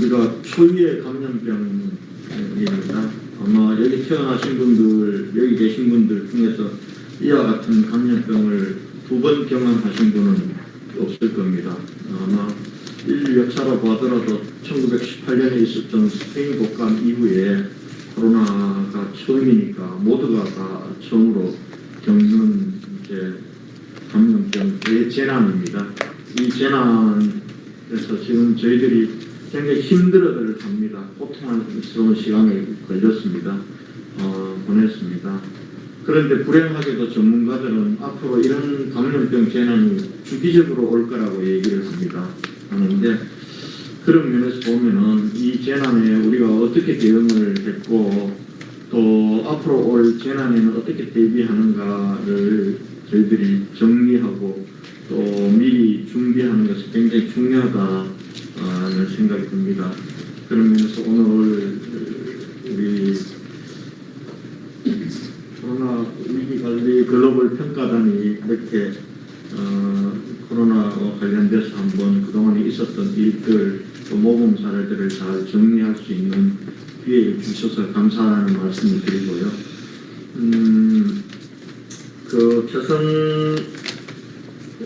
우리가 초유의 감염병입니다. 아마 여기 태어나신 분들, 여기 계신 분들 중에서 이와 같은 감염병을 2번 경험하신 분은 없을 겁니다. 아마 인류 역사로 보더라도 1918년에 있었던 스페인 독감 이후에 코로나가 처음이니까 모두가 다 처음으로 겪는 이제 감염병 대재난입니다. 이 재난에서 지금 저희들이 굉장히 힘들어들 합니다. 고통스러운 시간을 보냈습니다. 그런데 불행하게도 전문가들은 앞으로 이런 감염병 재난이 주기적으로 올 거라고 얘기를 하는데 그런 면에서 보면은 이 재난에 우리가 어떻게 대응을 했고 또 앞으로 올 재난에는 어떻게 대비하는가를 저희들이 정리하고 또 미리 준비하는 것이 굉장히 중요하다는 생각이 듭니다. 그런 면에서 오늘 우리 코로나 위기관리 글로벌 평가단이 이렇게 코로나와 관련돼서 한번 그동안에 있었던 일들 또 모범 사례들을 잘 정리할 수 있는 기회를 주셔서 감사하는 말씀을 드리고요. 최선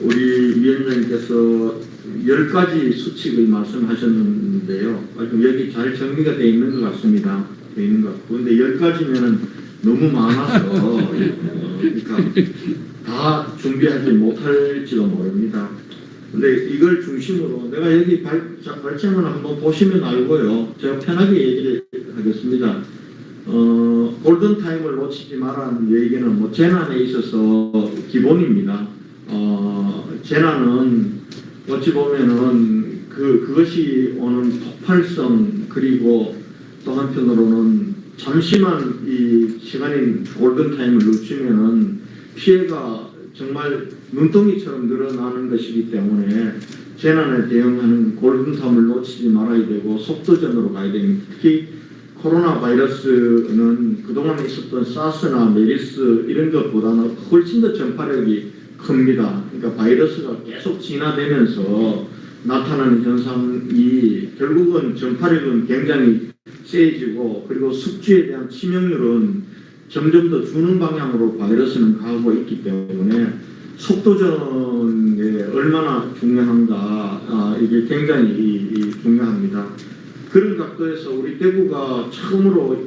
우리 위원장님께서 10가지 수칙을 말씀하셨는데요. 여기 잘 정리가 되어 있는 것 같습니다. 되어 있는 것 같고. 근데 10가지면은 너무 많아서 그러니까 다 준비하지 못할지도 모릅니다. 근데 이걸 중심으로 내가 여기 발제문을 한번 보시면 알고요. 제가 편하게 얘기를 하겠습니다. 골든타임을 놓치지 말라는 얘기는 뭐 재난에 있어서 기본입니다. 재난은 어찌 보면은 그것이 오는 폭발성 그리고 또 한편으로는 잠시만 이 시간인 골든타임을 놓치면은 피해가 정말 눈덩이처럼 늘어나는 것이기 때문에 재난에 대응하는 골든타임을 놓치지 말아야 되고 속도전으로 가야 됩니다. 특히 코로나 바이러스는 그동안 있었던 사스나 메리스 이런 것보다는 훨씬 더 전파력이 큽니다. 그러니까 바이러스가 계속 진화되면서 나타나는 현상이 결국은 전파력은 굉장히 세지고 그리고 숙주에 대한 치명률은 점점 더 주는 방향으로 바이러스는 가고 있기 때문에 속도전에 얼마나 중요한가 이게 굉장히 중요합니다. 그런 각도에서 우리 대구가 처음으로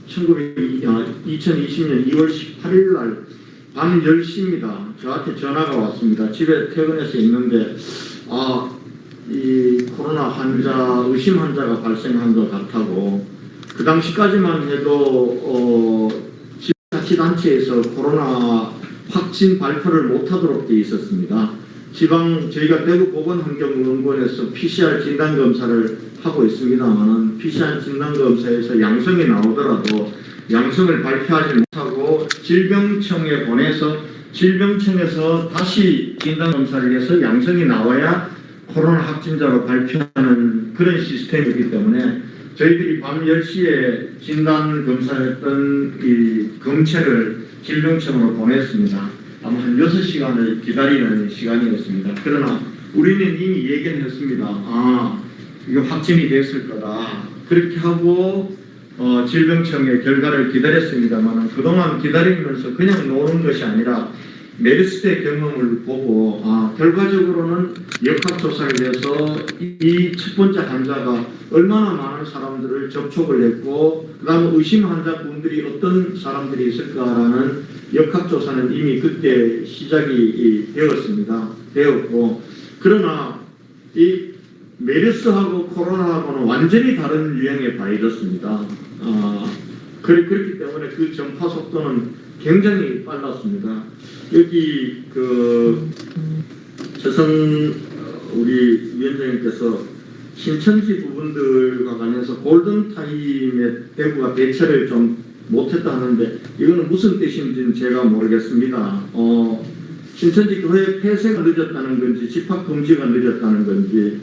2020년 2월 18일 날 밤 10시입니다. 저한테 전화가 왔습니다. 집에 퇴근해서 있는데 이 코로나 환자, 의심 환자가 발생한 것 같다고 그 당시까지만 해도 지방자치단체에서 코로나 확진 발표를 못하도록 되어 있었습니다. 저희가 대구 보건환경연구원에서 PCR 진단검사를 하고 있습니다만은 PCR 진단검사에서 양성이 나오더라도 양성을 발표하지 못하고 질병청에 보내서 질병청에서 다시 진단검사를 해서 양성이 나와야 코로나 확진자로 발표하는 그런 시스템이기 때문에 저희들이 밤 10시에 진단검사했던 이 검체를 질병청으로 보냈습니다. 아마 한 6시간을 기다리는 시간이었습니다. 그러나 우리는 이미 얘기는 했습니다. 이거 확진이 됐을 거다. 그렇게 하고 질병청의 결과를 기다렸습니다만 그동안 기다리면서 그냥 노는 것이 아니라 메르스 때 경험을 보고 결과적으로는 역학조사를 해서 이 첫 번째 환자가 얼마나 많은 사람들을 접촉을 했고 그 다음에 의심 환자분들이 어떤 사람들이 있을까라는 역학조사는 이미 그때 시작이 되었고 그러나 이 메르스하고 코로나하고는 완전히 다른 유형의 바이러스입니다. 그렇기 때문에 그 전파 속도는 굉장히 빨랐습니다. 여기 최선 우리 위원장님께서 신천지 부분들과 관해서 골든타임에 대구가 대처를 좀 못했다 하는데 이거는 무슨 뜻인지는 제가 모르겠습니다. 신천지 교회 폐쇄가 늦었다는 건지 집합금지가 늦었다는 건지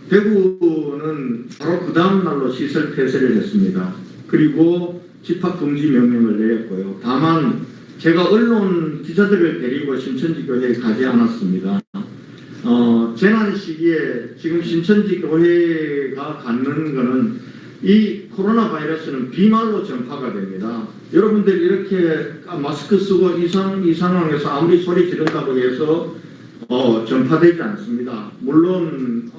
대구는 바로 그 다음 날로 시설 폐쇄를 했습니다. 그리고 집합금지 명령을 내렸고요. 다만 제가 언론 기자들을 데리고 신천지 교회에 가지 않았습니다. 재난 시기에 지금 신천지 교회가 갖는 거는 이 코로나 바이러스는 비말로 전파가 됩니다. 여러분들 이렇게 마스크 쓰고 이 상황에서 아무리 소리 지른다고 해서 전파되지 않습니다. 물론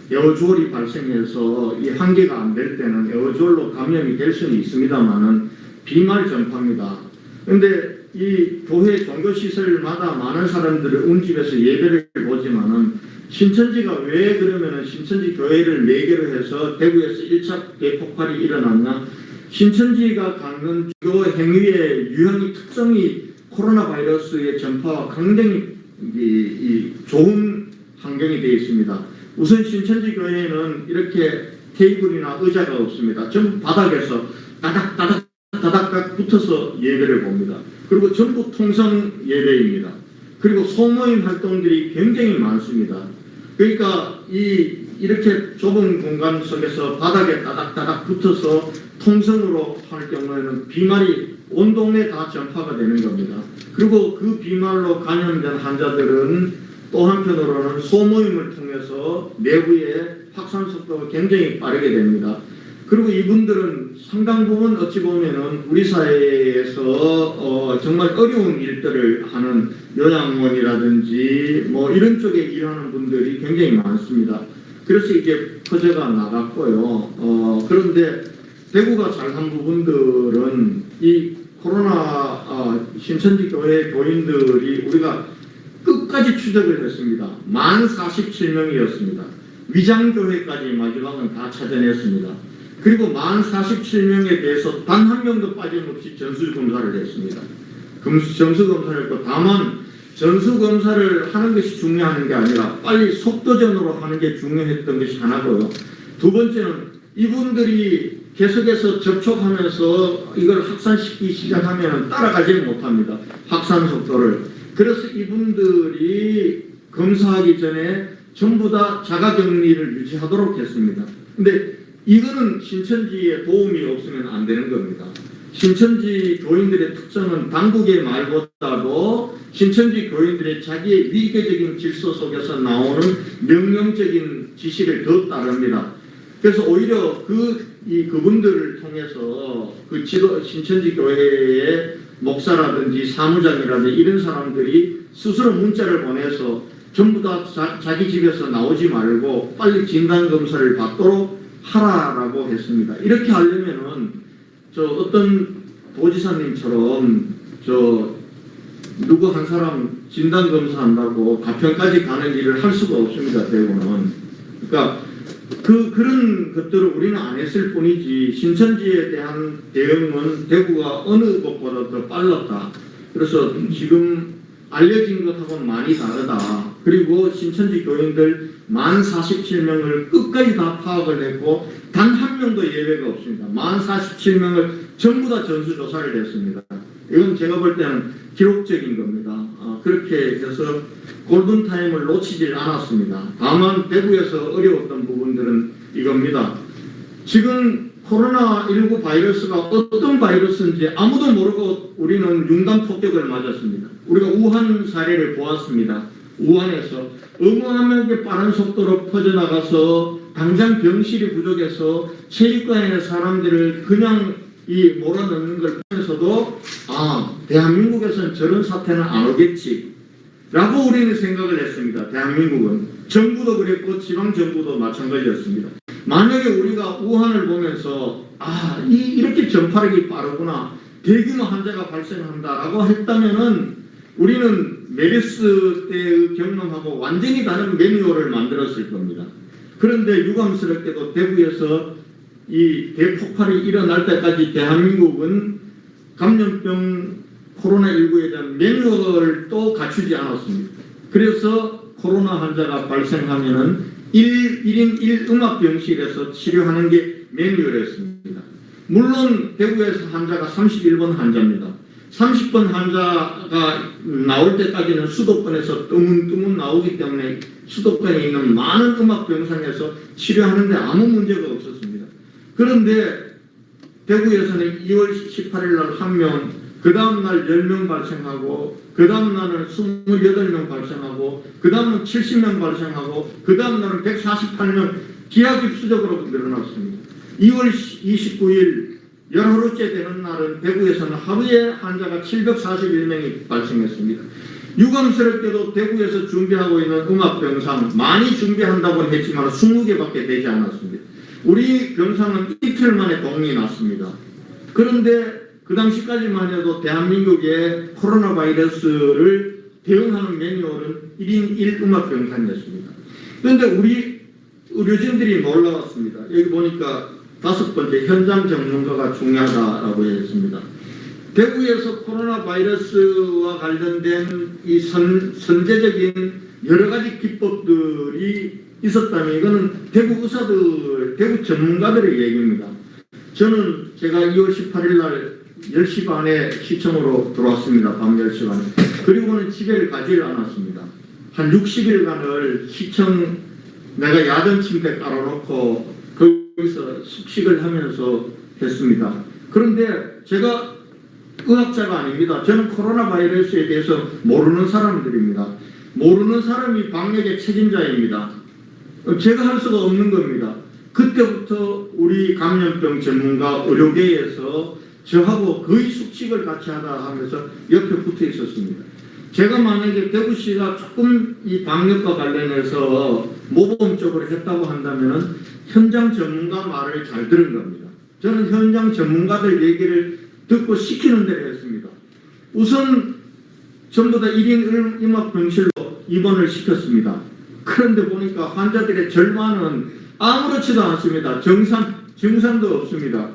에어졸이 발생해서 이 한계가 안 될 때는 에어졸로 감염이 될 수는 있습니다만은 비말 전파입니다. 그런데 이 교회 종교시설마다 많은 사람들을 운집에서 예배를 보지만은 신천지가 왜 그러면은 신천지 교회를 매개로 해서 대구에서 1차 대폭발이 일어났냐? 신천지가 갖는 주요 행위의 유형이 특성이 코로나 바이러스의 전파와 굉장히 좋은 환경이 되어 있습니다. 우선 신천지 교회는 이렇게 테이블이나 의자가 없습니다. 전부 바닥에서 따닥 붙어서 예배를 봅니다. 그리고 전부 통성 예배입니다. 그리고 소모임 활동들이 굉장히 많습니다. 그러니까 이렇게 좁은 공간 속에서 바닥에 따닥 붙어서 통성으로 할 경우에는 비말이 온 동네 다 전파가 되는 겁니다. 그리고 그 비말로 감염된 환자들은 또 한편으로는 소모임을 통해서 내부의 확산 속도가 굉장히 빠르게 됩니다. 그리고 이분들은 상당 부분 어찌 보면은 우리 사회에서 정말 어려운 일들을 하는 요양원이라든지 뭐 이런 쪽에 일하는 분들이 굉장히 많습니다. 그래서 이게 퍼져가 나갔고요. 그런데 대구가 잘한 부분들은 이 코로나 신천지 교회 교인들이 우리가 끝까지 추적을 했습니다. 47명이었습니다. 위장교회까지 마지막은 다 찾아냈습니다. 그리고 47명에 대해서 단 한 명도 빠짐없이 전수검사를 했습니다. 전수검사를 했고, 다만 전수검사를 하는 것이 중요한 게 아니라 빨리 속도전으로 하는 게 중요했던 것이 하나고요. 두 번째는 이분들이 계속해서 접촉하면서 이걸 확산시키기 시작하면 따라가지 못합니다. 확산 속도를. 그래서 이분들이 검사하기 전에 전부 다 자가격리를 유지하도록 했습니다. 근데 이거는 신천지에 도움이 없으면 안 되는 겁니다. 신천지 교인들의 특성은 당국의 말보다도 신천지 교인들의 자기의 위계적인 질서 속에서 나오는 명령적인 지시를 더 따릅니다. 그래서 오히려 그분들을 통해서 신천지 교회의 목사라든지 사무장이라든지 이런 사람들이 스스로 문자를 보내서 전부 다 자기 집에서 나오지 말고 빨리 진단검사를 받도록 하라라고 했습니다. 이렇게 하려면은 어떤 도지사님처럼 누구 한 사람 진단검사 한다고 가평까지 가는 일을 할 수가 없습니다. 대구는. 그러니까 그런 것들을 우리는 안 했을 뿐이지 신천지에 대한 대응은 대구가 어느 곳보다 더 빨랐다. 그래서 지금 알려진 것하고는 많이 다르다. 그리고 신천지 교인들 47명을 끝까지 다 파악을 했고 단 한 명도 예외가 없습니다. 47명을 전부 다 전수조사를 했습니다. 이건 제가 볼 때는 기록적인 겁니다. 그렇게 해서 골든타임을 놓치질 않았습니다. 다만 대구에서 어려웠던 부분들은 이겁니다. 지금 코로나19 바이러스가 어떤 바이러스인지 아무도 모르고 우리는 융단 폭격을 맞았습니다. 우리가 우한 사례를 보았습니다. 우한에서 어마어마하게 빠른 속도로 퍼져나가서 당장 병실이 부족해서 체육관에 있는 사람들을 그냥 몰아넣는 걸 보면서도 대한민국에서는 저런 사태는 안 오겠지 라고 우리는 생각을 했습니다. 대한민국은 정부도 그랬고 지방정부도 마찬가지였습니다. 만약에 우리가 우한을 보면서 이렇게 전파력이 빠르구나, 대규모 환자가 발생한다라고 했다면은 우리는 메르스 때의 경험하고 완전히 다른 매뉴얼을 만들었을 겁니다. 그런데 유감스럽게도 대구에서 이 대폭발이 일어날 때까지 대한민국은 감염병 코로나19에 대한 매뉴얼을 또 갖추지 않았습니다. 그래서 코로나 환자가 발생하면은 1인 1음압병실에서 치료하는 게 매뉴얼이었습니다. 물론 대구에서 환자가 31번 환자입니다. 30번 환자가 나올 때까지는 수도권에서 뜨문뜨문 나오기 때문에 수도권에 있는 많은 음압병상에서 치료하는데 아무 문제가 없었습니다. 그런데 대구에서는 2월 18일 날 한 명, 그 다음날 10명 발생하고, 그 다음날은 28명 발생하고, 그 다음은 70명 발생하고, 그 다음날은 148명 기하급수적으로 늘어났습니다. 2월 29일 열하루째 되는 날은 대구에서는 하루에 환자가 741명이 발생했습니다. 유감스럽게도 대구에서 준비하고 있는 음악 병상 많이 준비한다고는 했지만 20개밖에 되지 않았습니다. 우리 병상은 이틀 만에 동이 났습니다. 그런데 그 당시까지만 해도 대한민국의 코로나 바이러스를 대응하는 매뉴얼은 1인 1음악 병상이었습니다. 그런데 우리 의료진들이 놀라웠습니다. 여기 보니까 5번째 현장 전문가가 중요하다라고 했습니다. 대구에서 코로나 바이러스와 관련된 이 선제적인 여러 가지 기법들이 있었다면 이거는 대구 의사들, 대구 전문가들의 얘기입니다. 저는 제가 2월 18일 날 10시 반에 시청으로 들어왔습니다. 밤 10시 반에. 그리고는 집에를 가지를 않았습니다. 한 60일간을 시청 내가 야전 침대 깔아놓고 거기서 숙식을 하면서 했습니다. 그런데 제가 의학자가 아닙니다. 저는 코로나 바이러스에 대해서 모르는 사람들입니다. 모르는 사람이 방역의 책임자입니다. 제가 할 수가 없는 겁니다. 그때부터 우리 감염병 전문가 의료계에서 저하고 거의 숙식을 같이 하다 하면서 옆에 붙어 있었습니다. 제가 만약에 대구시가 조금 이 방역과 관련해서 모범적으로 했다고 한다면 현장 전문가 말을 잘 들은 겁니다. 저는 현장 전문가들 얘기를 듣고 시키는 대로 했습니다. 우선 전부 다 1인 음악병실로 입원을 시켰습니다. 그런데 보니까 환자들의 절반은 아무렇지도 않습니다. 증상도 없습니다.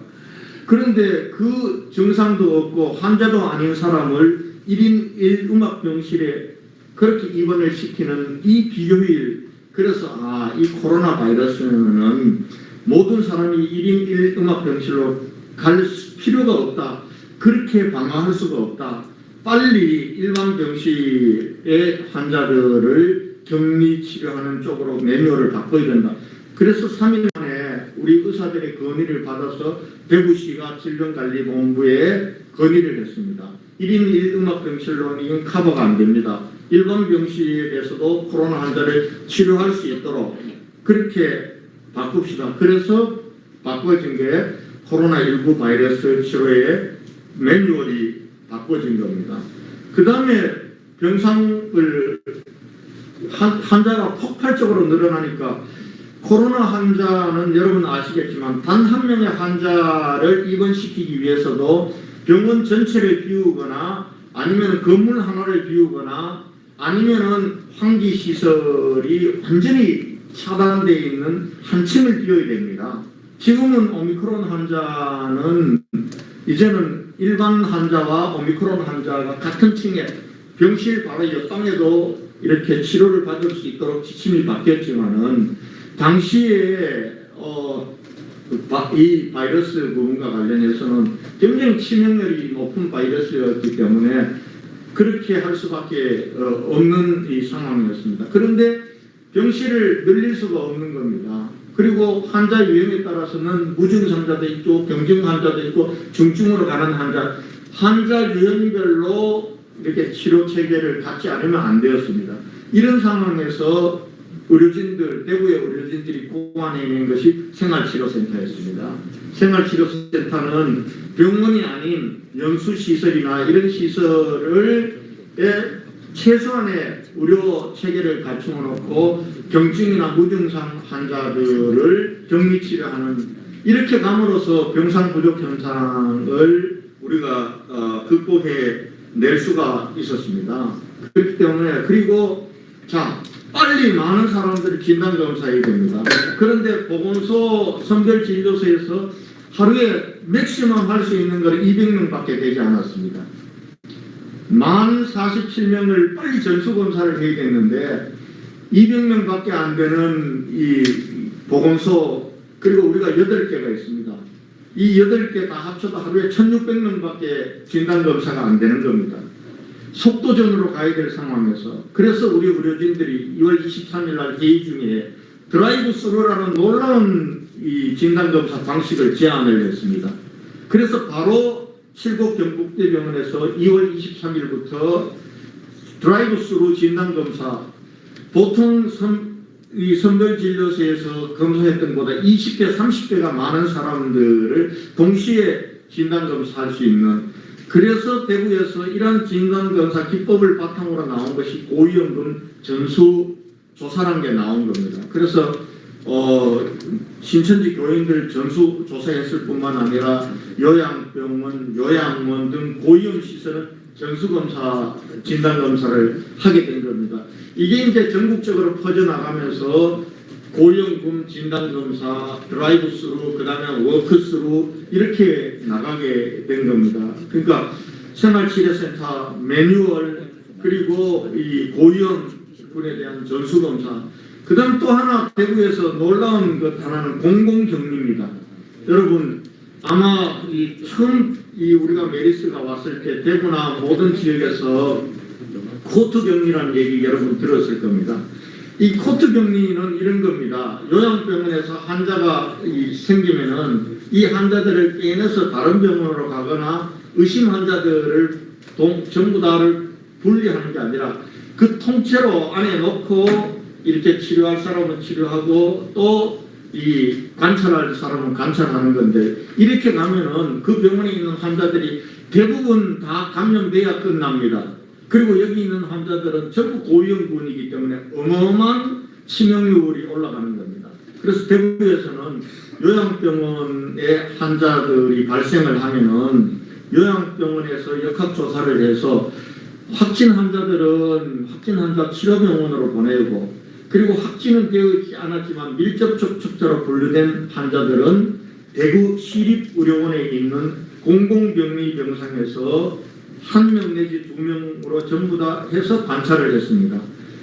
그런데 그 증상도 없고 환자도 아닌 사람을 1인 1음악병실에 그렇게 입원을 시키는 이 비효율, 그래서 이 코로나 바이러스는 모든 사람이 1인 1음악병실로 갈 필요가 없다. 그렇게 방어할 수가 없다. 빨리 일반 병실의 환자들을 격리 치료하는 쪽으로 매뉴얼을 바꿔야 된다. 그래서 3일 만에 우리 의사들의 건의를 받아서 대구시가 질병관리본부에 건의를 했습니다. 1인 1음악병실로는 이건 커버가 안 됩니다. 일반 병실에서도 코로나 환자를 치료할 수 있도록 그렇게 바꿉시다. 그래서 바꿔진 게 코로나19 바이러스 치료의 매뉴얼이 바꿔진 겁니다. 그 다음에 병상을 환자가 폭발적으로 늘어나니까 코로나 환자는 여러분 아시겠지만 단 한 명의 환자를 입원시키기 위해서도 병원 전체를 비우거나 아니면 건물 하나를 비우거나 아니면은 환기 시설이 완전히 차단되어 있는 한 층을 비워야 됩니다. 지금은 오미크론 환자는 이제는 일반 환자와 오미크론 환자가 같은 층에 병실 바로 옆방에도 이렇게 치료를 받을 수 있도록 지침이 바뀌었지만은 당시에 이 바이러스 부분과 관련해서는 굉장히 치명률이 높은 바이러스였기 때문에 그렇게 할 수밖에 없는 이 상황이었습니다. 그런데 병실을 늘릴 수가 없는 겁니다. 그리고 환자 유형에 따라서는 무증상자도 있고 경증 환자도 있고 중증으로 가는 환자 유형별로 이렇게 치료 체계를 갖지 않으면 안 되었습니다. 이런 상황에서 의료진들, 대구의 의료진들이 고안해낸 것이 생활치료센터였습니다. 생활치료센터는 병원이 아닌 연수시설이나 이런 시설을 최소한의 의료 체계를 갖추어 놓고 경증이나 무증상 환자들을 격리치료하는 이렇게 감으로써 병상 부족 현상을 우리가 극복해낼 수가 있었습니다. 그렇기 때문에 그리고 빨리 많은 사람들이 진단검사해야 됩니다. 그런데 보건소 선별진료소에서 하루에 맥시멈 할 수 있는 건 200명밖에 되지 않았습니다. 만 47명을 빨리 전수검사를 해야 되는데 200명밖에 안 되는 이 보건소, 그리고 우리가 8개가 있습니다. 이 8개 다 합쳐도 하루에 1600명밖에 진단검사가 안 되는 겁니다. 속도전으로 가야 될 상황에서. 그래서 우리 의료진들이 2월 23일 날 회의 중에 드라이브 스루라는 놀라운 이 진단검사 방식을 제안을 했습니다. 그래서 바로 칠곡 경북대병원에서 2월 23일부터 드라이브스루 진단검사, 보통 이 선별진료소에서 검사했던 것보다 20배, 30배가 많은 사람들을 동시에 진단검사할 수 있는, 그래서 대구에서 이러한 진단검사 기법을 바탕으로 나온 것이 고위험군 전수조사라는 게 나온 겁니다. 그래서 신천지 교인들 전수조사했을 뿐만 아니라 요양병원, 요양원 등 고위험 시설은 전수검사, 진단검사를 하게 된 겁니다. 이게 이제 전국적으로 퍼져나가면서 고위험군 진단검사, 드라이브스루, 그 다음에 워크스루 이렇게 나가게 된 겁니다. 그러니까 생활치료센터 매뉴얼, 그리고 이 고위험군에 대한 전수검사, 그 다음 또 하나 대구에서 놀라운 것 하나는 공공격리입니다. 여러분 아마 처음 우리가 메리스가 왔을 때 대구나 모든 지역에서 코트 격리라는 얘기 여러분 들었을 겁니다. 이 코트 격리는 이런 겁니다. 요양병원에서 환자가 생기면은 이 환자들을 빼내서 다른 병원으로 가거나 의심 환자들을 전부 다를 분리하는 게 아니라 그 통째로 안에 넣고 이렇게 치료할 사람은 치료하고 또 이 관찰할 사람은 관찰하는 건데, 이렇게 가면은 그 병원에 있는 환자들이 대부분 다 감염돼야 끝납니다. 그리고 여기 있는 환자들은 전부 고위험군이기 때문에 어마어마한 치명률이 올라가는 겁니다. 그래서 대구에서는 요양병원에 환자들이 발생을 하면은 요양병원에서 역학조사를 해서 확진 환자들은 확진 환자 치료병원으로 보내고, 그리고 확진은 되지 않았지만 밀접 접촉자로 분류된 환자들은 대구 시립의료원에 있는 공공격리 병상에서 1명 내지 2명으로 전부 다 해서 관찰을 했습니다.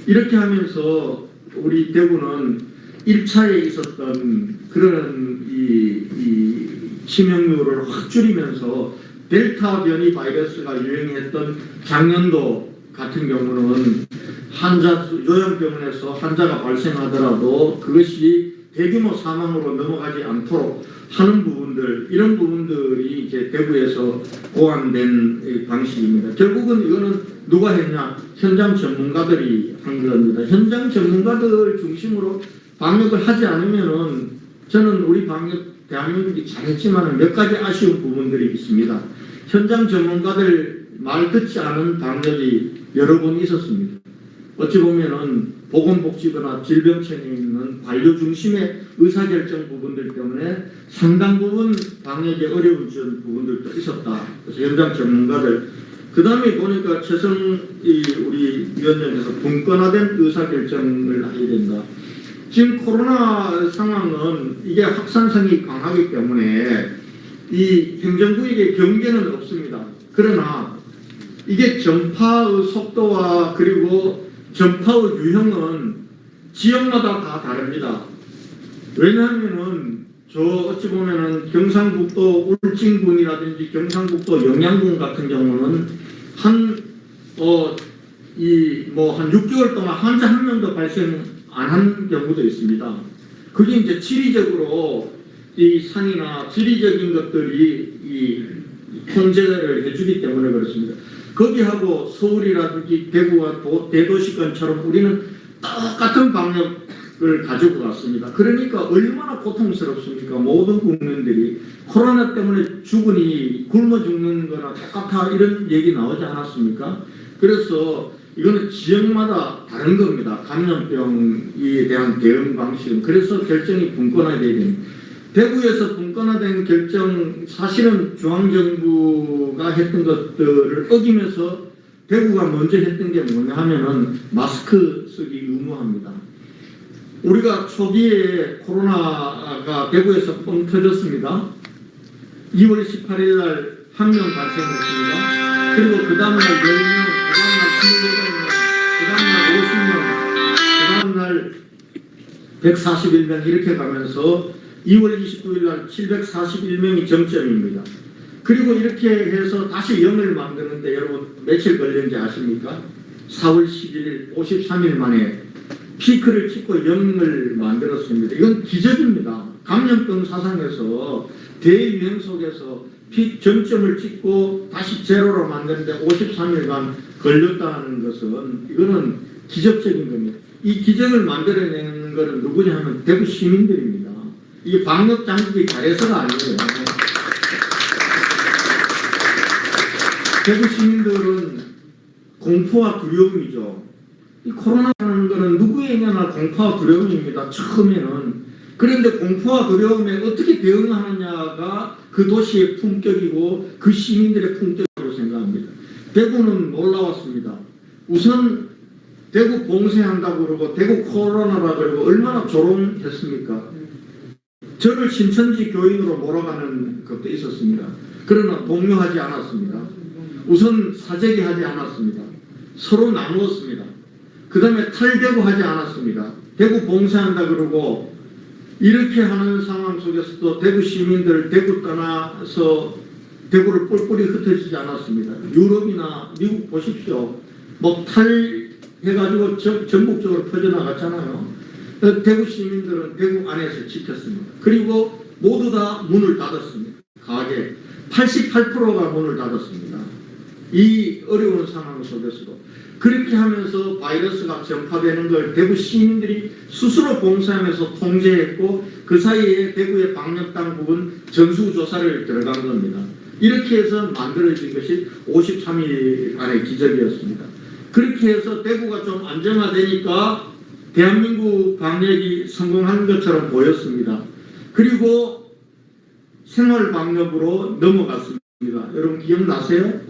이렇게 하면서 우리 대구는 1차에 있었던 그런 이 치명률을 확 줄이면서 델타 변이 바이러스가 유행했던 작년도 같은 경우는 요양병원에서 환자가 발생하더라도 그것이 대규모 사망으로 넘어가지 않도록 하는 부분들, 이런 부분들이 이제 대구에서 고안된 방식입니다. 결국은 이거는 누가 했냐? 현장 전문가들이 한 겁니다. 현장 전문가들 중심으로 방역을 하지 않으면은, 저는 우리 대한민국이 잘했지만 몇 가지 아쉬운 부분들이 있습니다. 현장 전문가들 말 듣지 않은 방역이 여러 번 있었습니다. 어찌 보면은 보건복지부나 질병청에 있는 관료 중심의 의사결정 부분들 때문에 상당 부분 방역에 어려운 부분들도 있었다. 그래서 현장 전문가들, 그 다음에 보니까 우리 위원장께서 분권화된 의사결정을 하게 된다. 지금 코로나 상황은 이게 확산성이 강하기 때문에 이 행정부에게 경계는 없습니다. 그러나 이게 전파의 속도와 그리고 전파의 유형은 지역마다 다 다릅니다. 왜냐하면은 어찌 보면은 경상북도 울진군이라든지 경상북도 영양군 같은 경우는 한 6개월 동안 환자 한 명도 발생 안 한 경우도 있습니다. 그게 이제 지리적으로 이 산이나 지리적인 것들이 이 통제를 해주기 때문에 그렇습니다. 거기하고 서울이라든지 대구와 대도시권처럼 우리는 똑같은 방역을 가지고 왔습니다. 그러니까 얼마나 고통스럽습니까? 모든 국민들이 코로나 때문에 죽으니 굶어 죽는 거나 똑같아, 이런 얘기 나오지 않았습니까? 그래서 이거는 지역마다 다른 겁니다. 감염병에 대한 대응 방식은. 그래서 결정이 분권화되어야 됩니다. 대구에서 분권화된 결정, 사실은 중앙정부가 했던 것들을 어기면서 대구가 먼저 했던 게 뭐냐 하면은 마스크 쓰기 의무합니다. 우리가 초기에 코로나가 대구에서 뻥 터졌습니다. 2월 18일 날 1명 발생했습니다. 그리고 그 다음날 10명, 그 다음날 28명, 그 다음날 50명, 그 다음날 141명 이렇게 가면서 2월 29일 날 741명이 정점입니다. 그리고 이렇게 해서 다시 0을 만드는데 여러분 며칠 걸렸는지 아십니까? 4월 11일 53일 만에 피크를 찍고 0을 만들었습니다. 이건 기적입니다. 감염병 사상에서 대유행 속에서 픽 정점을 찍고 다시 제로로 만드는데 53일간 걸렸다는 것은 이거는 기적적인 겁니다. 이 기적을 만들어내는 것은 누구냐 하면 대구 시민들입니다. 이게 방역 당국이 잘해서가 아니에요. 대구 시민들은 공포와 두려움이죠. 이 코로나라는 것은 누구에게나 공포와 두려움입니다. 처음에는. 그런데 공포와 두려움에 어떻게 대응하느냐가 그 도시의 품격이고 그 시민들의 품격으로 생각합니다. 대구는 놀라웠습니다. 우선 대구 봉쇄한다고 그러고 대구 코로나라 그러고 얼마나 조롱했습니까? 저를 신천지 교인으로 몰아가는 것도 있었습니다. 그러나 동요하지 않았습니다. 우선 사재기하지 않았습니다. 서로 나누었습니다. 그 다음에 탈대구 하지 않았습니다. 대구 봉쇄한다 그러고 이렇게 하는 상황 속에서도 대구 시민들 대구 떠나서 대구를 뿔뿔이 흩어지지 않았습니다. 유럽이나 미국 보십시오. 뭐 탈해가지고 전국적으로 퍼져나갔잖아요. 대구 시민들은 대구 안에서 지켰습니다. 그리고 모두 다 문을 닫았습니다. 가게 88%가 문을 닫았습니다. 이 어려운 상황 속에서도 그렇게 하면서 바이러스가 전파되는 걸 대구 시민들이 스스로 봉쇄하면서 통제했고 그 사이에 대구의 방역당국은 전수조사를 들어간 겁니다. 이렇게 해서 만들어진 것이 53일간의 기적이었습니다. 그렇게 해서 대구가 좀 안정화되니까 대한민국 방역이 성공한 것처럼 보였습니다. 그리고 생활방역으로 넘어갔습니다. 여러분 기억나세요?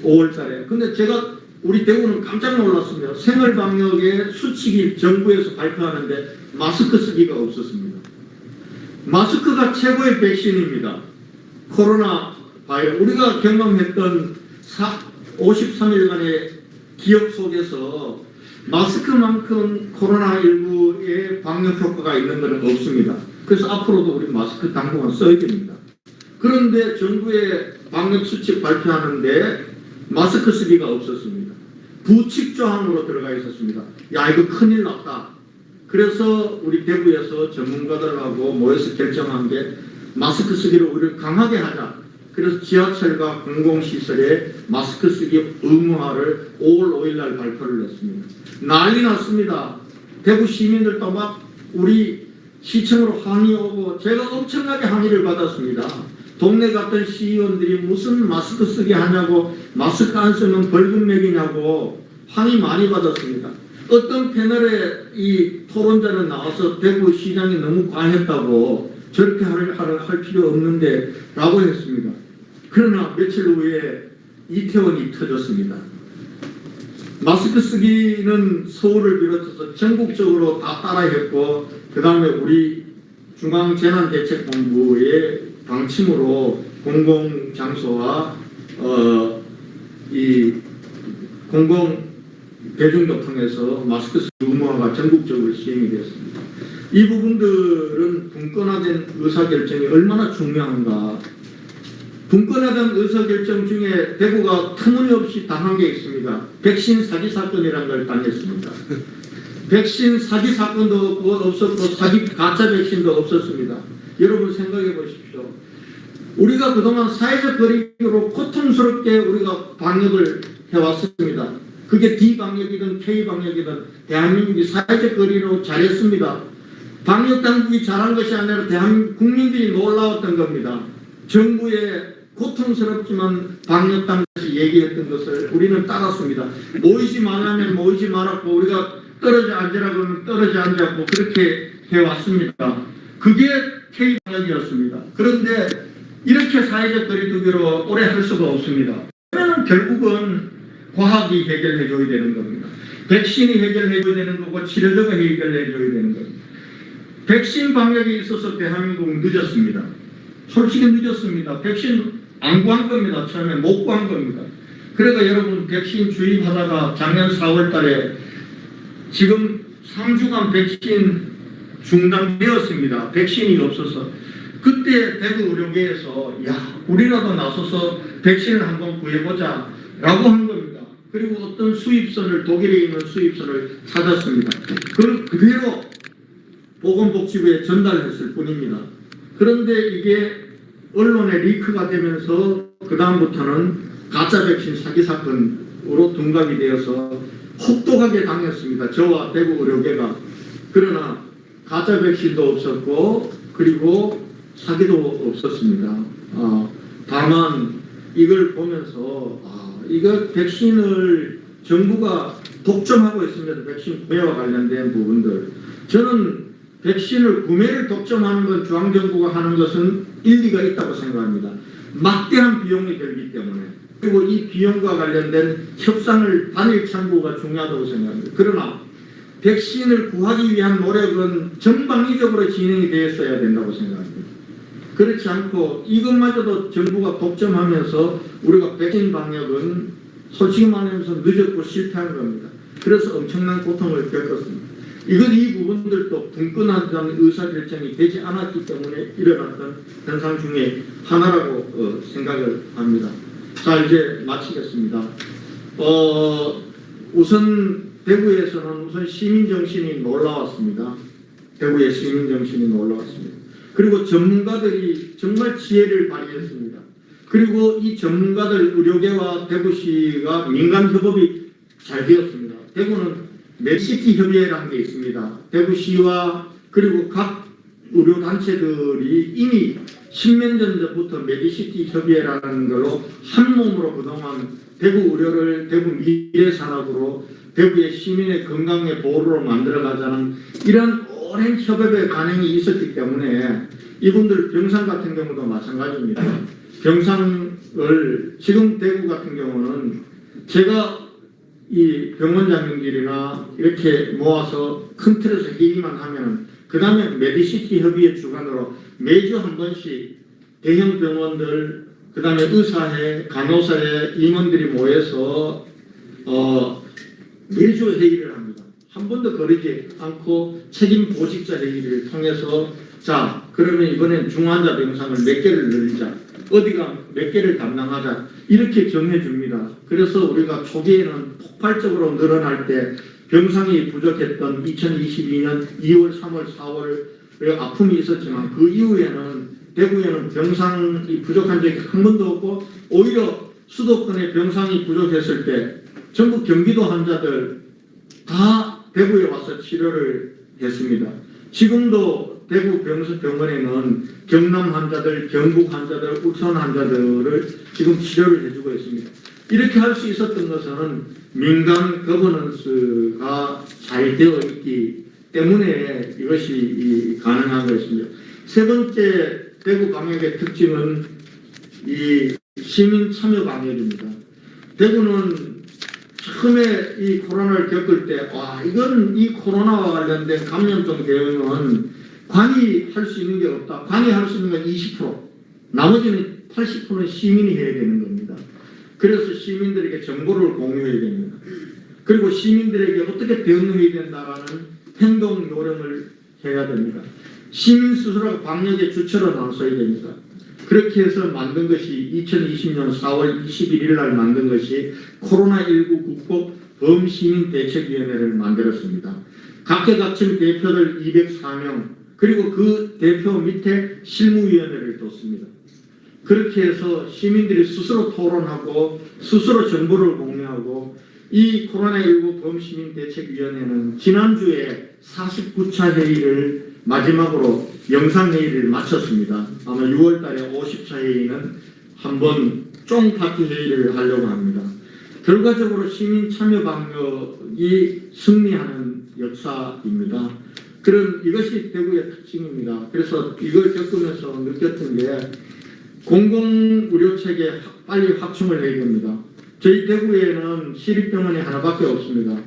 5월 달에. 근데 제가 우리 대구는 깜짝 놀랐습니다. 생활방역의 수칙이 정부에서 발표하는데 마스크 쓰기가 없었습니다. 마스크가 최고의 백신입니다. 코로나 바이러스. 우리가 경험했던 53일간의 기억 속에서 마스크만큼 코로나19의 방역 효과가 있는 것은 없습니다. 그래서 앞으로도 우리 마스크 당분간 써야 됩니다. 그런데 정부의 방역 수칙 발표하는데 마스크 쓰기가 없었습니다. 부칙조항으로 들어가 있었습니다. 야, 이거 큰일 났다. 그래서 우리 대구에서 전문가들하고 모여서 결정한 게 마스크 쓰기를 우리를 강하게 하자. 그래서 지하철과 공공시설에 마스크 쓰기 의무화를 5월 5일 날 발표를 했습니다. 난리 났습니다. 대구 시민들도 막 우리 시청으로 항의 오고 제가 엄청나게 항의를 받았습니다. 동네 갔던 시의원들이 무슨 마스크 쓰게 하냐고 마스크 안 쓰면 벌금 매기냐고 항의 많이 받았습니다. 어떤 패널에 이 토론자는 나와서 대구 시장이 너무 과했다고 저렇게 할 필요 없는데 라고 했습니다. 그러나 며칠 후에 이태원이 터졌습니다. 마스크 쓰기는 서울을 비롯해서 전국적으로 다 따라했고 그 다음에 우리 중앙재난대책본부의 방침으로 공공장소와 이 공공대중교통에서 마스크 쓰기 의무화가 전국적으로 시행이 되었습니다. 이 부분들은 분권화된 의사결정이 얼마나 중요한가. 분권화된 의사결정 중에 대구가 터무니없이 당한 게 있습니다. 백신 사기 사건이라는 걸 당했습니다. 백신 사기 사건도 없었고 사기 가짜 백신도 없었습니다. 여러분 생각해 보십시오. 우리가 그동안 사회적 거리로 고통스럽게 우리가 방역을 해왔습니다. 그게 D 방역이든 K 방역이든 대한민국이 사회적 거리로 잘했습니다. 방역 당국이 잘한 것이 아니라 대한민국 국민들이 놀라웠던 겁니다. 정부의 고통스럽지만 방역 당국이 얘기했던 것을 우리는 따랐습니다. 모이지 말라면 모이지 말았고 우리가 떨어져 앉으라고 하면 떨어져 앉았고 그렇게 해왔습니다. 그게 K 방역이었습니다. 그런데 이렇게 사회적 거리두기로 오래 할 수가 없습니다. 그러면 결국은 과학이 해결해 줘야 되는 겁니다. 백신이 해결해 줘야 되는 거고 치료제가 해결해 줘야 되는 겁니다. 백신 방역에 있어서 대한민국은 늦었습니다. 솔직히 늦었습니다. 백신 안 구한 겁니다. 처음에 못 구한 겁니다. 그러니까 여러분 백신 주입하다가 작년 4월 달에 지금 3주간 백신 중단되었습니다. 백신이 없어서. 그때 대구 의료계에서 야 우리라도 나서서 백신을 한번 구해보자 라고 한 겁니다. 그리고 어떤 수입선을 독일에 있는 수입선을 찾았습니다. 그걸 그대로 보건복지부에 전달했을 뿐입니다. 그런데 이게 언론에 리크가 되면서 그 다음부터는 가짜 백신 사기 사건으로 둔갑이 되어서 혹독하게 당했습니다. 저와 대구 의료계가. 그러나 가짜 백신도 없었고 그리고 사기도 없었습니다. 다만 이걸 보면서 이거 백신을 정부가 독점하고 있습니다. 백신 구매와 관련된 부분들. 저는 백신을 구매를 독점하는 건 중앙정부가 하는 것은 일리가 있다고 생각합니다. 막대한 비용이 들기 때문에. 그리고 이 비용과 관련된 협상을 단일 창구가 중요하다고 생각합니다. 그러나 백신을 구하기 위한 노력은 전방위적으로 진행이 되었어야 된다고 생각합니다. 그렇지 않고 이것마저도 정부가 독점하면서 우리가 백신 방역은 솔직히 말하면서 늦었고 실패한 겁니다. 그래서 엄청난 고통을 겪었습니다. 이 부분들도 분권하던 의사결정이 되지 않았기 때문에 일어났던 현상 중에 하나라고 생각을 합니다. 자, 이제 마치겠습니다. 우선 대구에서는 우선 시민정신이 놀라웠습니다. 대구의 시민정신이 놀라웠습니다. 그리고 전문가들이 정말 지혜를 발휘했습니다. 그리고 이 전문가들 의료계와 대구시가 민간협업이 잘 되었습니다. 대구는 메디시티 협의회라는 게 있습니다. 대구시와 그리고 각 의료단체들이 이미 10년 전부터 메디시티 협의회라는 걸로 한 몸으로 그동안 대구 의료를 대구 미래산업으로 대구의 시민의 건강의 보호로 만들어가자는 이런 오랜 협업의 관행이 있었기 때문에 이분들 병상 같은 경우도 마찬가지입니다. 병상을 지금 대구 같은 경우는 제가 이 병원장님들이나 이렇게 모아서 큰 틀에서 회의만 하면 그 다음에 메디시티 협의회 주관으로 매주 한 번씩 대형 병원들 그 다음에 의사회, 간호사회, 임원들이 모여서 매주 회의를 합니다. 한 번도 거르지 않고 책임 보직자 회의를 통해서 자 그러면 이번엔 중환자 병상을 몇 개를 늘리자 어디가 몇 개를 담당하자 이렇게 정해줍니다. 그래서 우리가 초기에는 폭발적으로 늘어날 때 병상이 부족했던 2022년 2월, 3월, 4월 아픔이 있었지만 그 이후에는 대구에는 병상이 부족한 적이 한 번도 없고 오히려 수도권에 병상이 부족했을 때 전부 경기도 환자들 다 대구에 와서 치료를 했습니다. 지금도 대구 병원에는 경남 환자들, 경북 환자들, 울산 환자들을 지금 치료를 해주고 있습니다. 이렇게 할 수 있었던 것은 민간 거버넌스가 잘 되어 있기 때문에 이것이 가능한 것입니다. 세 번째 대구 방역의 특징은 이 시민 참여 방역입니다. 대구는 처음에 이 코로나를 겪을 때, 이건 이 코로나와 관련된 감염병 대응은 관이 할 수 있는 게 없다. 관이 할 수 있는 건 20%, 나머지는 80%는 시민이 해야 되는 겁니다. 그래서 시민들에게 정보를 공유해야 됩니다. 그리고 시민들에게 어떻게 대응해야 된다라는 행동 요령을 해야 됩니다. 시민 스스로가 방역의 주체로 나서야 됩니다. 그렇게 해서 만든 것이 2020년 4월 21일 날 만든 것이 코로나19 국복 범시민대책위원회를 만들었습니다. 각계각층 대표들 204명 그리고 그 대표 밑에 실무위원회를 뒀습니다. 그렇게 해서 시민들이 스스로 토론하고 스스로 정보를 공유하고 이 코로나19 범시민대책위원회는 지난주에 49차 회의를 마지막으로 영상회의를 마쳤습니다. 아마 6월 달에 50차 회의는 한번 쫑파티 회의를 하려고 합니다. 결과적으로 시민 참여 방역이 승리하는 역사입니다. 그런 이것이 대구의 특징입니다. 그래서 이걸 겪으면서 느꼈던 게 공공의료체계 빨리 확충을 해야 됩니다. 저희 대구에는 시립병원이 하나밖에 없습니다.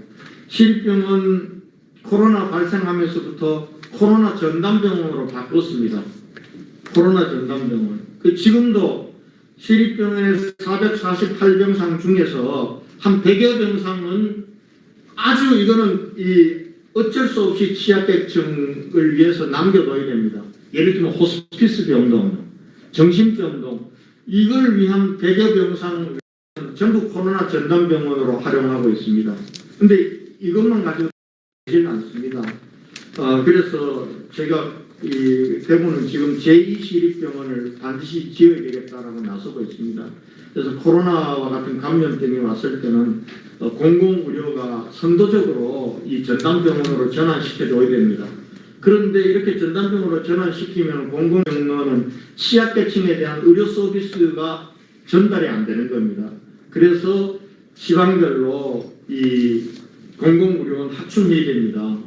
시립병원 코로나 발생하면서부터 코로나 전담병원으로 바꿨습니다. 코로나 전담병원. 지금도 시립병원의 448병상 중에서 한 100여 병상은 아주 이거는 어쩔 수 없이 취약계층을 위해서 남겨둬야 됩니다. 예를 들면 호스피스 병동, 정신병동 이걸 위한 100여 병상 전부 코로나 전담병원으로 활용하고 있습니다. 근데 이것만 가지고 되지는 않습니다. 그래서 제가 이 대구는 지금 제2시립병원을 반드시 지어야 되겠다라고 나서고 있습니다. 그래서 코로나와 같은 감염병이 왔을 때는 공공의료가 선도적으로 이 전담병원으로 전환시켜줘야 됩니다. 그런데 이렇게 전담병원으로 전환시키면 공공병원은 취약계층에 대한 의료 서비스가 전달이 안 되는 겁니다. 그래서 지방별로 이 공공의료원 확충해야 됩니다.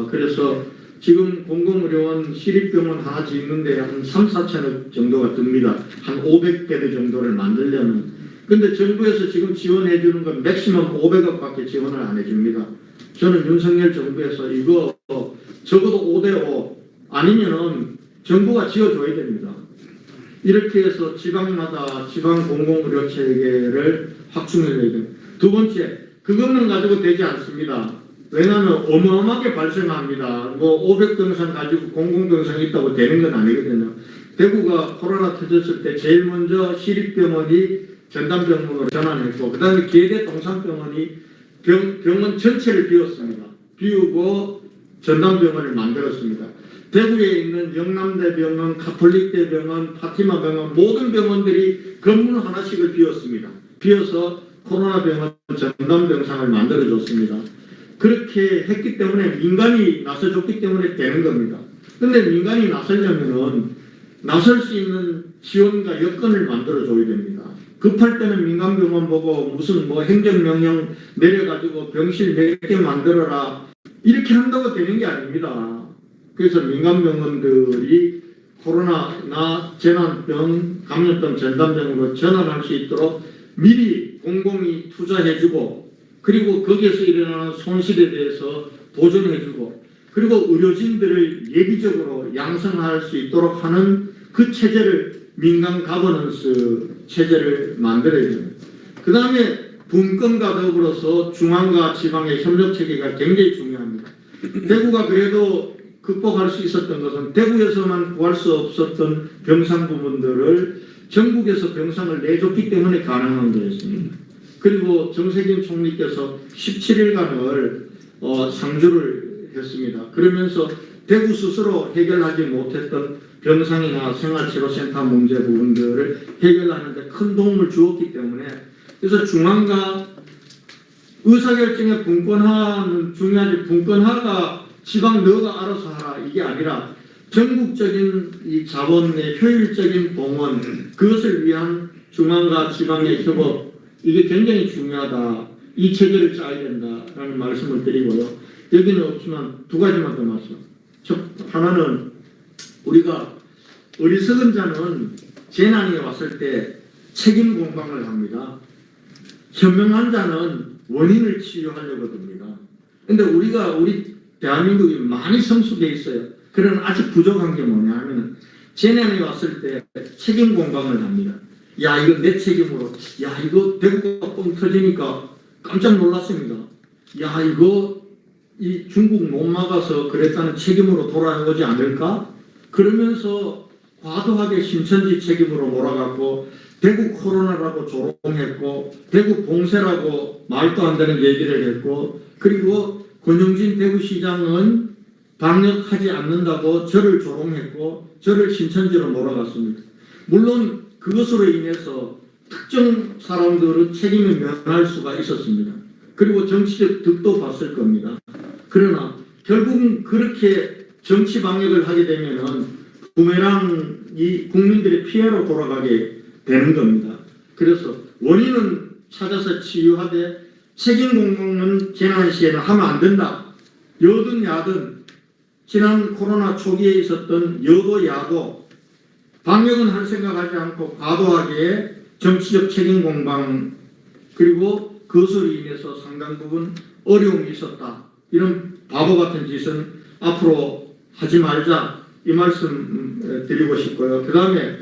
그래서 지금 공공의료원 시립병원 하나 짓는데 한 3, 4천억 정도가 듭니다. 한 500개대 정도를 만들려면. 근데 정부에서 지금 지원해 주는 건 맥시멈 500억밖에 지원을 안 해줍니다. 저는 윤석열 정부에서 이거 적어도 5대5 아니면은 정부가 지어줘야 됩니다. 이렇게 해서 지방마다 지방 공공의료 체계를 확충해야 됩니다. 두 번째, 그것만 가지고 되지 않습니다. 왜냐하면 어마어마하게 발생합니다. 뭐 500병상 가지고 공공병상이 있다고 되는 건 아니거든요. 대구가 코로나 터졌을 때 제일 먼저 시립병원이 전담병원으로 전환했고 그 다음에 계대 동산병원이 병원 전체를 비웠습니다. 비우고 전담병원을 만들었습니다. 대구에 있는 영남대병원, 가톨릭대병원, 파티마병원 모든 병원들이 건물 하나씩을 비웠습니다. 비워서 코로나 병원 전담병상을 만들어줬습니다. 그렇게 했기 때문에 민간이 나서줬기 때문에 되는 겁니다. 근데 민간이 나서려면은 나설 수 있는 지원과 여건을 만들어줘야 됩니다. 급할 때는 민간병원 보고 무슨 뭐 행정명령 내려가지고 병실 몇 개 만들어라 이렇게 한다고 되는 게 아닙니다. 그래서 민간병원들이 코로나나 재난병, 감염병 전담병으로 전환할 수 있도록 미리 공공이 투자해주고 그리고 거기에서 일어나는 손실에 대해서 보전해주고 그리고 의료진들을 예비적으로 양성할 수 있도록 하는 그 체제를 민간 가버넌스 체제를 만들어야 됩니다. 그 다음에 분권과 더불어서 중앙과 지방의 협력 체계가 굉장히 중요합니다. 대구가 그래도 극복할 수 있었던 것은 대구에서만 구할 수 없었던 병상 부분들을 전국에서 병상을 내줬기 때문에 가능한 거였습니다. 그리고 정세균 총리께서 17일간을 상주를 했습니다. 그러면서 대구 스스로 해결하지 못했던 병상이나 생활치료센터 문제 부분들을 해결하는 데 큰 도움을 주었기 때문에 그래서 중앙과 의사결정의 분권화는 중요하지 분권화가 지방 너가 알아서 하라 이게 아니라 전국적인 이 자본의 효율적인 봉헌 그것을 위한 중앙과 지방의 협업 이게 굉장히 중요하다. 이 체계를 짜야 된다라는 말씀을 드리고요. 여기는 없지만 두 가지만 더 말씀. 하나는 우리가 어리석은 자는 재난이 왔을 때 책임 공방을 합니다. 현명한 자는 원인을 치유하려고 듭니다. 근데 우리 대한민국이 많이 성숙해 있어요. 그러나 아직 부족한 게 뭐냐 하면 재난이 왔을 때 책임 공방을 합니다. 야 이거 내 책임으로 야 이거 대구가 뻥 터지니까 깜짝 놀랐습니다. 야 이거 이 중국 못 막아서 그랬다는 책임으로 돌아오지 않을까? 그러면서 과도하게 신천지 책임으로 몰아갔고 대구 코로나라고 조롱했고 대구 봉쇄라고 말도 안 되는 얘기를 했고 그리고 권영진 대구시장은 방역하지 않는다고 저를 조롱했고 저를 신천지로 몰아갔습니다. 물론 그것으로 인해서 특정 사람들은 책임을 면할 수가 있었습니다. 그리고 정치적 득도 봤을 겁니다. 그러나 결국은 그렇게 정치 방역을 하게 되면은 부메랑이 국민들의 피해로 돌아가게 되는 겁니다. 그래서 원인은 찾아서 치유하되 책임 공공은 재난 시에는 하면 안 된다. 여든 야든 지난 코로나 초기에 있었던 여도 야도 방역은 할 생각하지 않고 과도하게 정치적 책임 공방 그리고 그것으로 인해서 상당 부분 어려움이 있었다. 이런 바보 같은 짓은 앞으로 하지 말자 이 말씀 드리고 싶고요. 그 다음에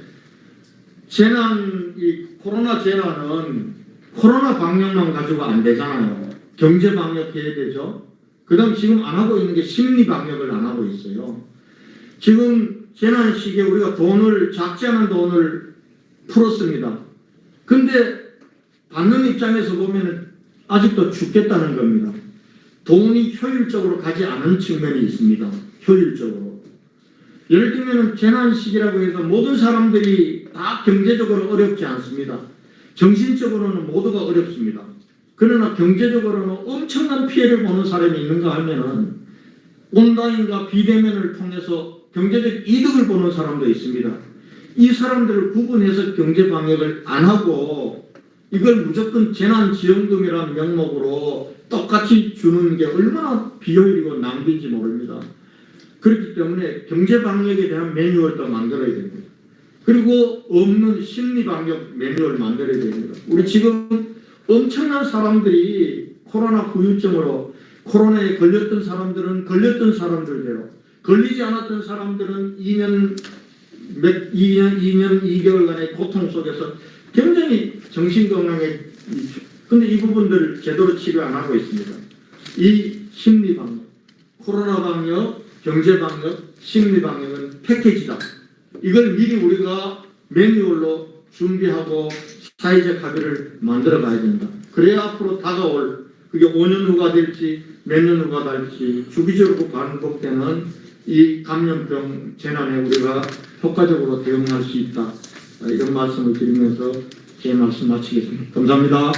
재난, 이 코로나 재난은 코로나 방역만 가지고 안 되잖아요. 경제 방역 해야 되죠. 그 다음 지금 안 하고 있는 게 심리 방역을 안 하고 있어요. 지금 재난 시기에 우리가 작지 않은 돈을 풀었습니다. 근데 받는 입장에서 보면 아직도 죽겠다는 겁니다. 돈이 효율적으로 가지 않은 측면이 있습니다. 효율적으로. 예를 들면 재난 시기라고 해서 모든 사람들이 다 경제적으로 어렵지 않습니다. 정신적으로는 모두가 어렵습니다. 그러나 경제적으로는 엄청난 피해를 보는 사람이 있는가 하면은 온라인과 비대면을 통해서 경제적 이득을 보는 사람도 있습니다. 이 사람들을 구분해서 경제 방역을 안 하고 이걸 무조건 재난지원금이라는 명목으로 똑같이 주는 게 얼마나 비효율이고 낭비인지 모릅니다. 그렇기 때문에 경제 방역에 대한 매뉴얼도 만들어야 됩니다. 그리고 없는 심리 방역 매뉴얼 만들어야 됩니다. 우리 지금 엄청난 사람들이 코로나 후유증으로 코로나에 걸렸던 사람들은 걸렸던 사람들대로, 걸리지 않았던 사람들은 2년 2개월간의 고통 속에서 굉장히 정신건강에, 근데 이 부분들을 제대로 치료 안 하고 있습니다. 이 심리 방역, 코로나 방역, 경제 방역, 심리 방역은 패키지다. 이걸 미리 우리가 매뉴얼로 준비하고 사회적 합의를 만들어 가야 된다. 그래야 앞으로 다가올, 그게 5년 후가 될지 몇 년 후가 될지 주기적으로 반복되는 이 감염병 재난에 우리가 효과적으로 대응할 수 있다. 이런 말씀을 드리면서 제 말씀 마치겠습니다. 감사합니다.